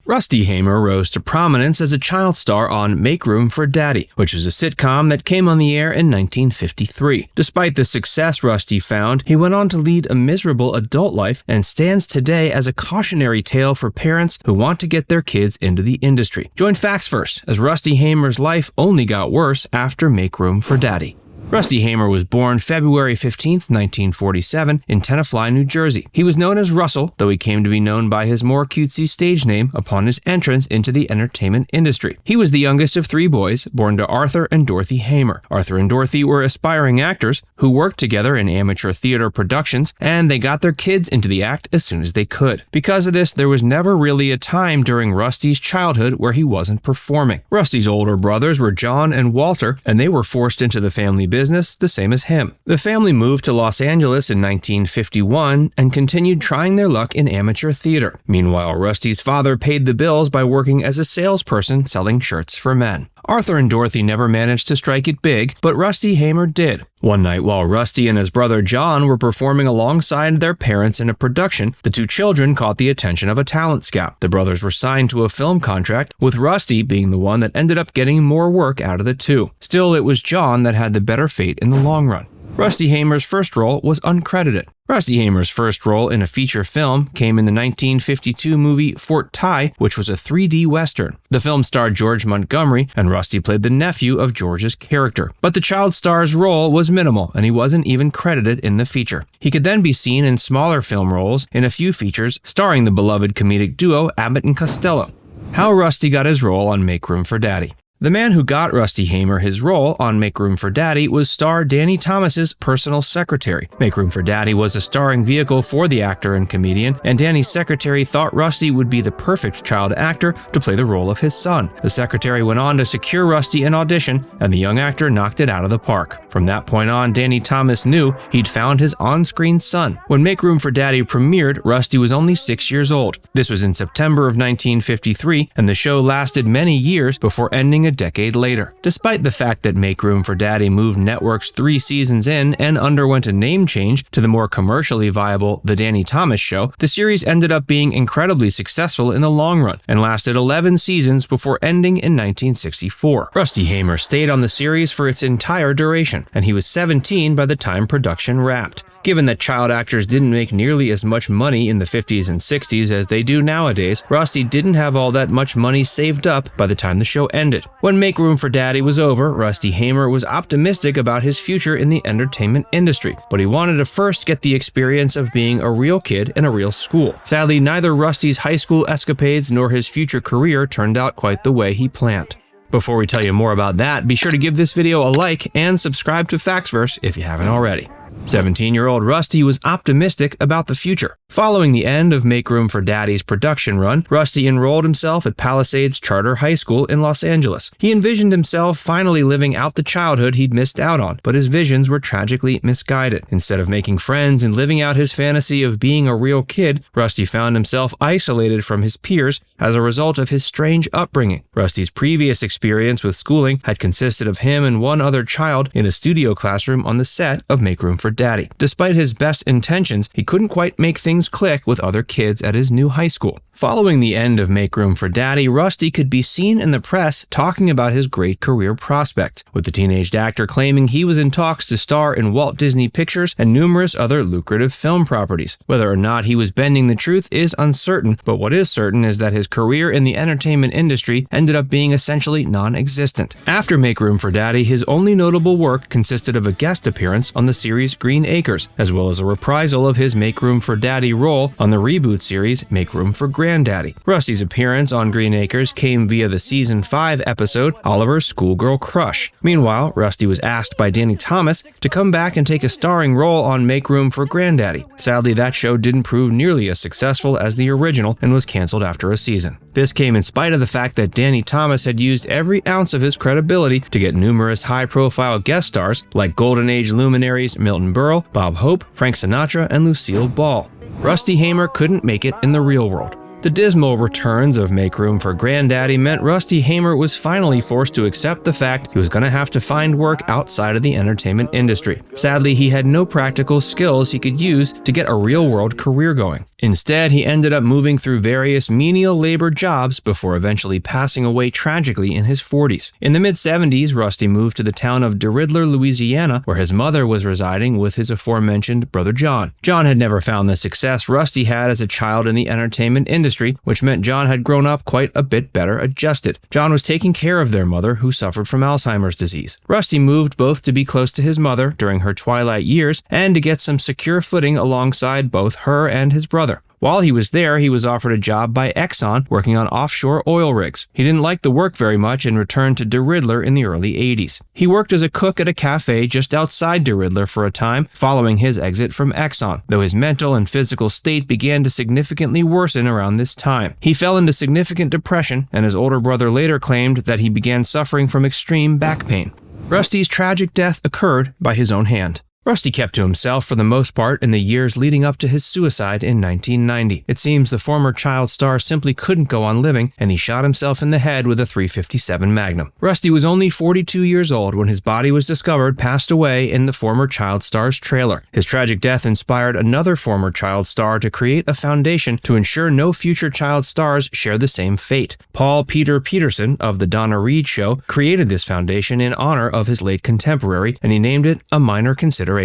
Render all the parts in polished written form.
Rusty Hamer rose to prominence as a child star on Make Room for Daddy, which was a sitcom that came on the air in 1953. Despite the success Rusty found, he went on to lead a miserable adult life and stands today as a cautionary tale for parents who want to get their kids into the industry. Join Facts First, as Rusty Hamer's life only got worse after Make Room for Daddy. Rusty Hamer was born February 15, 1947, in Tenafly, New Jersey. He was known as Russell, though he came to be known by his more cutesy stage name upon his entrance into the entertainment industry. He was the youngest of 3 boys, born to Arthur and Dorothy Hamer. Arthur and Dorothy were aspiring actors who worked together in amateur theater productions, and they got their kids into the act as soon as they could. Because of this, there was never really a time during Rusty's childhood where he wasn't performing. Rusty's older brothers were John and Walter, and they were forced into the family business the same as him. The family moved to Los Angeles in 1951 and continued trying their luck in amateur theater. Meanwhile, Rusty's father paid the bills by working as a salesperson selling shirts for men. Arthur and Dorothy never managed to strike it big, but Rusty Hamer did. One night, while Rusty and his brother John were performing alongside their parents in a production, the 2 children caught the attention of a talent scout. The brothers were signed to a film contract, with Rusty being the one that ended up getting more work out of the 2. Still, it was John that had the better fate in the long run. Rusty Hamer's first role was uncredited. Rusty Hamer's first role in a feature film came in the 1952 movie Fort Ty, which was a 3D Western. The film starred George Montgomery, and Rusty played the nephew of George's character. But the child star's role was minimal, and he wasn't even credited in the feature. He could then be seen in smaller film roles in a few features starring the beloved comedic duo Abbott and Costello. How Rusty got his role on Make Room for Daddy. The man who got Rusty Hamer his role on Make Room for Daddy was star Danny Thomas's personal secretary. Make Room for Daddy was a starring vehicle for the actor and comedian, and Danny's secretary thought Rusty would be the perfect child actor to play the role of his son. The secretary went on to secure Rusty an audition, and the young actor knocked it out of the park. From that point on, Danny Thomas knew he'd found his on-screen son. When Make Room for Daddy premiered, Rusty was only 6 years old. This was in September of 1953, and the show lasted many years before ending a decade later. Despite the fact that Make Room for Daddy moved networks 3 seasons in and underwent a name change to the more commercially viable The Danny Thomas Show, the series ended up being incredibly successful in the long run and lasted 11 seasons before ending in 1964. Rusty Hamer stayed on the series for its entire duration, and he was 17 by the time production wrapped. Given that child actors didn't make nearly as much money in the 50s and 60s as they do nowadays, Rusty didn't have all that much money saved up by the time the show ended. When Make Room for Daddy was over, Rusty Hamer was optimistic about his future in the entertainment industry, but he wanted to first get the experience of being a real kid in a real school. Sadly, neither Rusty's high school escapades nor his future career turned out quite the way he planned. Before we tell you more about that, be sure to give this video a like and subscribe to Factsverse if you haven't already. 17-year-old Rusty was optimistic about the future. Following the end of Make Room for Daddy's production run, Rusty enrolled himself at Palisades Charter High School in Los Angeles. He envisioned himself finally living out the childhood he'd missed out on, but his visions were tragically misguided. Instead of making friends and living out his fantasy of being a real kid, Rusty found himself isolated from his peers as a result of his strange upbringing. Rusty's previous experience with schooling had consisted of him and one other child in a studio classroom on the set of Make Room for Daddy. Despite his best intentions, he couldn't quite make things click with other kids at his new high school. Following the end of Make Room for Daddy, Rusty could be seen in the press talking about his great career prospects, with the teenaged actor claiming he was in talks to star in Walt Disney Pictures and numerous other lucrative film properties. Whether or not he was bending the truth is uncertain, but what is certain is that his career in the entertainment industry ended up being essentially non-existent. After Make Room for Daddy, his only notable work consisted of a guest appearance on the series Green Acres, as well as a reprisal of his Make Room for Daddy role on the reboot series Make Room for Granddaddy. Rusty's appearance on Green Acres came via the season 5 episode Oliver's Schoolgirl Crush. Meanwhile, Rusty was asked by Danny Thomas to come back and take a starring role on Make Room for Granddaddy. Sadly, that show didn't prove nearly as successful as the original and was canceled after a season. This came in spite of the fact that Danny Thomas had used every ounce of his credibility to get numerous high-profile guest stars like Golden Age luminaries Milton Berle, Bob Hope, Frank Sinatra, and Lucille Ball. Rusty Hamer couldn't make it in the real world. The dismal returns of Make Room for Granddaddy meant Rusty Hamer was finally forced to accept the fact he was going to have to find work outside of the entertainment industry. Sadly, he had no practical skills he could use to get a real-world career going. Instead, he ended up moving through various menial labor jobs before eventually passing away tragically in his 40s. In the mid-70s, Rusty moved to the town of DeRidler, Louisiana, where his mother was residing with his aforementioned brother John. John had never found the success Rusty had as a child in the entertainment industry, which meant John had grown up quite a bit better adjusted. John was taking care of their mother, who suffered from Alzheimer's disease. Rusty moved both to be close to his mother during her twilight years and to get some secure footing alongside both her and his brother. While he was there, he was offered a job by Exxon working on offshore oil rigs. He didn't like the work very much and returned to DeRidler in the early 80s. He worked as a cook at a cafe just outside DeRidler for a time following his exit from Exxon, though his mental and physical state began to significantly worsen around this time. He fell into significant depression, and his older brother later claimed that he began suffering from extreme back pain. Rusty's tragic death occurred by his own hand. Rusty kept to himself for the most part in the years leading up to his suicide in 1990. It seems the former child star simply couldn't go on living, and he shot himself in the head with a .357 Magnum. Rusty was only 42 years old when his body was discovered passed away in the former child star's trailer. His tragic death inspired another former child star to create a foundation to ensure no future child stars share the same fate. Paul Petersen of the Donna Show created this foundation in honor of his late contemporary, and he named it A Minor Consideration.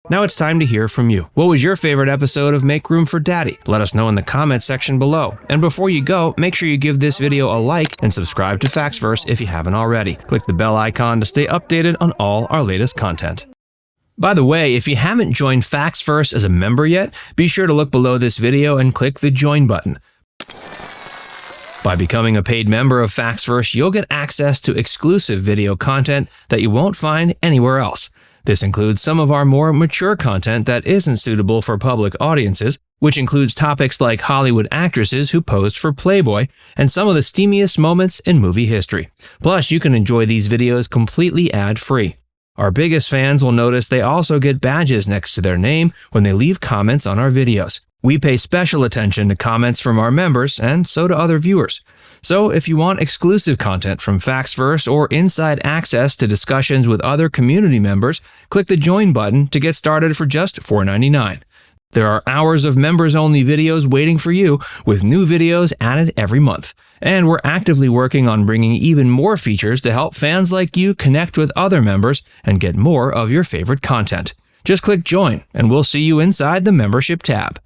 Now it's time to hear from you. What was your favorite episode of Make Room for Daddy? Let us know in the comments section below. And before you go, make sure you give this video a like and subscribe to Factsverse if you haven't already. Click the bell icon to stay updated on all our latest content. By the way, if you haven't joined Factsverse as a member yet, be sure to look below this video and click the join button. By becoming a paid member of Factsverse, you'll get access to exclusive video content that you won't find anywhere else. This includes some of our more mature content that isn't suitable for public audiences, which includes topics like Hollywood actresses who posed for Playboy and some of the steamiest moments in movie history. Plus, you can enjoy these videos completely ad-free. Our biggest fans will notice they also get badges next to their name when they leave comments on our videos. We pay special attention to comments from our members, and so do other viewers. So if you want exclusive content from Factsverse or inside access to discussions with other community members, click the join button to get started for just $4.99. There are hours of members-only videos waiting for you, with new videos added every month. And we're actively working on bringing even more features to help fans like you connect with other members and get more of your favorite content. Just click join, and we'll see you inside the membership tab.